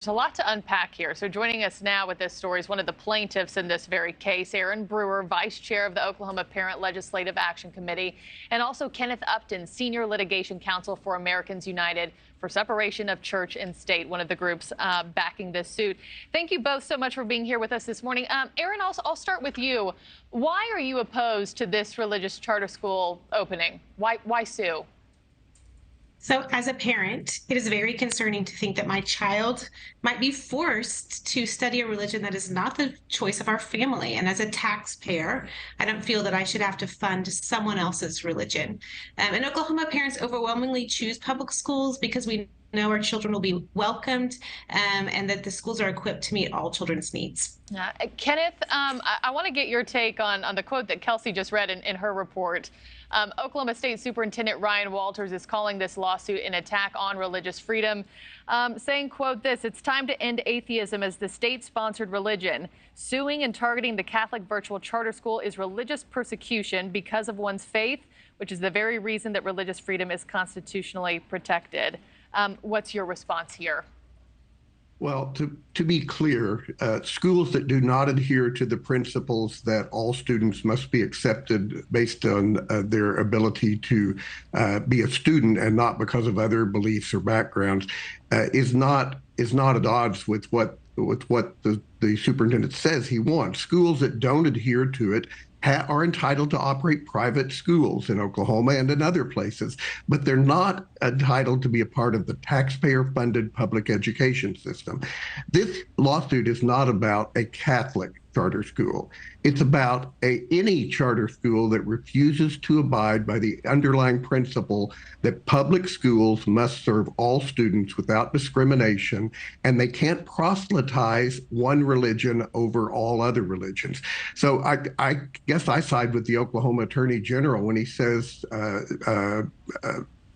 There's a lot to unpack here. So joining us now with this story is one of the plaintiffs in this very case, Erin Brewer, Vice Chair of the Oklahoma Parent Legislative Action Committee, and also Kenneth Upton, Senior Litigation Counsel for Americans United for Separation of Church and State, one of the groups backing this suit. Thank you both so much for being here with us this morning. Erin, I'll start with you. Why are you opposed to this religious charter school opening? Why sue? So as a parent, it is very concerning to think that my child might be forced to study a religion that is not the choice of our family. And as a taxpayer, I don't feel that I should have to fund someone else's religion. In Oklahoma, parents overwhelmingly choose public schools because we know our children will be welcomed and that the schools are equipped to meet all children's needs. Kenneth, I want to get your take on the quote that Kelsey just read in her report. Oklahoma State Superintendent Ryan Walters is calling this lawsuit an attack on religious freedom, saying, quote, this, "It's time to end atheism as the state-sponsored religion. Suing and targeting the Catholic virtual charter school is religious persecution because of one's faith, which is the very reason that religious freedom is constitutionally protected." What's your response here? Well, to be clear, schools that do not adhere to the principles that all students must be accepted based on their ability to be a student and not because of other beliefs or backgrounds is not at odds with what the superintendent says he wants. Schools that don't adhere to it are entitled to operate private schools in Oklahoma and in other places, but they're not entitled to be a part of the taxpayer-funded public education system. This lawsuit is not about a Catholic charter school. It's about any charter school that refuses to abide by the underlying principle that public schools must serve all students without discrimination, and they can't proselytize one religion over all other religions. So I guess I side with the Oklahoma Attorney General when he says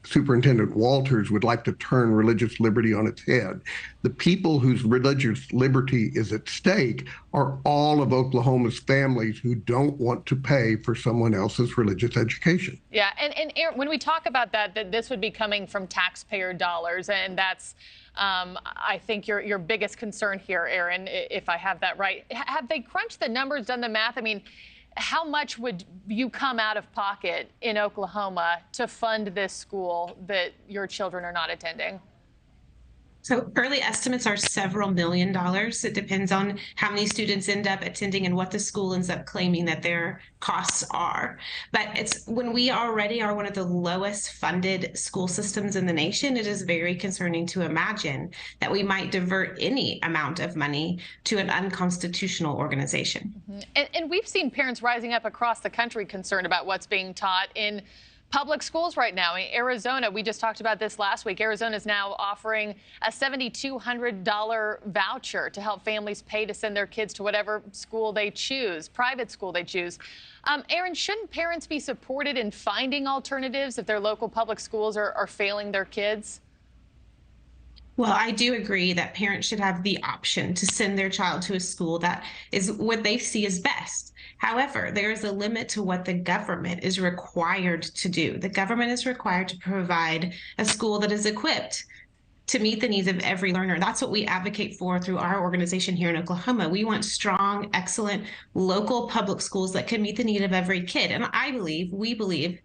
Superintendent Walters would like to turn religious liberty on its head. The people whose religious liberty is at stake are all of Oklahoma's families who don't want to pay for someone else's religious education. Yeah, and Erin, when we talk about that this would be coming from taxpayer dollars, and that's I think your biggest concern here, Erin, if I have that right. Have they crunched the numbers, done the math? I mean, how much would you come out of pocket in Oklahoma to fund this school that your children are not attending? So early estimates are several $1 million. It depends on how many students end up attending and what the school ends up claiming that their costs are. But it's when we already are one of the lowest funded school systems in the nation, it is very concerning to imagine that we might divert any amount of money to an unconstitutional organization. Mm-hmm. And we've seen parents rising up across the country concerned about what's being taught in public schools right now. In Arizona, we just talked about this last week. Arizona is now offering a $7,200 voucher to help families pay to send their kids to whatever school they choose, private school they choose. Erin, shouldn't parents be supported in finding alternatives if their local public schools are failing their kids? Well, I do agree that parents should have the option to send their child to a school that is what they see as best. However, there is a limit to what the government is required to do. The government is required to provide a school that is equipped to meet the needs of every learner. That's what we advocate for through our organization here in Oklahoma. We want strong, excellent local public schools that can meet the need of every kid. And we believe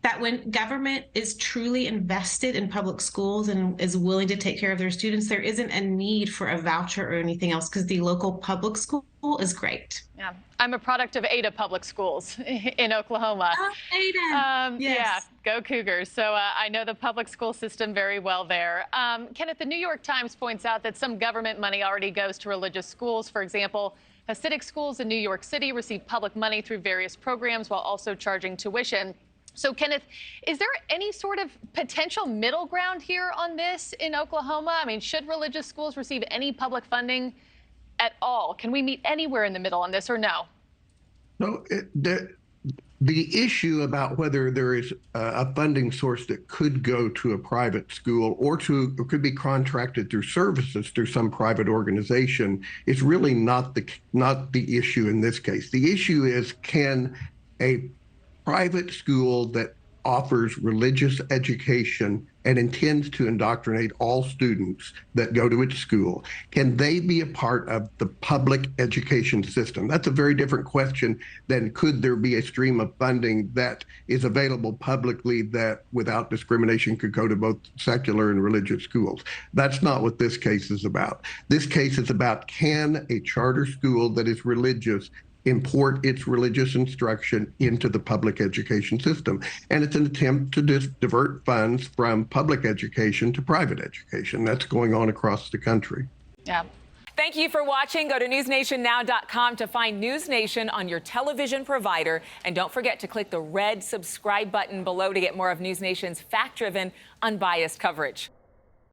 that when government is truly invested in public schools and is willing to take care of their students, there isn't a need for a voucher or anything else because the local public school is great. Yeah, I'm a product of Ada Public Schools in Oklahoma. Oh, Ada. Yes. Yeah, go Cougars. So I know the public school system very well there. Kenneth, the New York Times points out that some government money already goes to religious schools. For example, Hasidic schools in New York City receive public money through various programs while also charging tuition. So, Kenneth, is there any sort of potential middle ground here on this in Oklahoma? I mean, should religious schools receive any public funding at all? Can we meet anywhere in the middle on this or no? No, the issue about whether there is a funding source that could go to a private school or could be contracted through services through some private organization is really not the issue in this case. The issue is, can a private school that offers religious education and intends to indoctrinate all students that go to its school, can they be a part of the public education system? That's a very different question than could there be a stream of funding that is available publicly that without discrimination could go to both secular and religious schools. That's not what this case is about. This case is about, can a charter school that is religious import its religious instruction into the public education system? And it's an attempt to divert funds from public education to private education. That's going on across the country. Yeah. Thank you for watching. Go to newsnationnow.com to find NewsNation on your television provider. And don't forget to click the red subscribe button below to get more of NewsNation's fact-driven, unbiased coverage.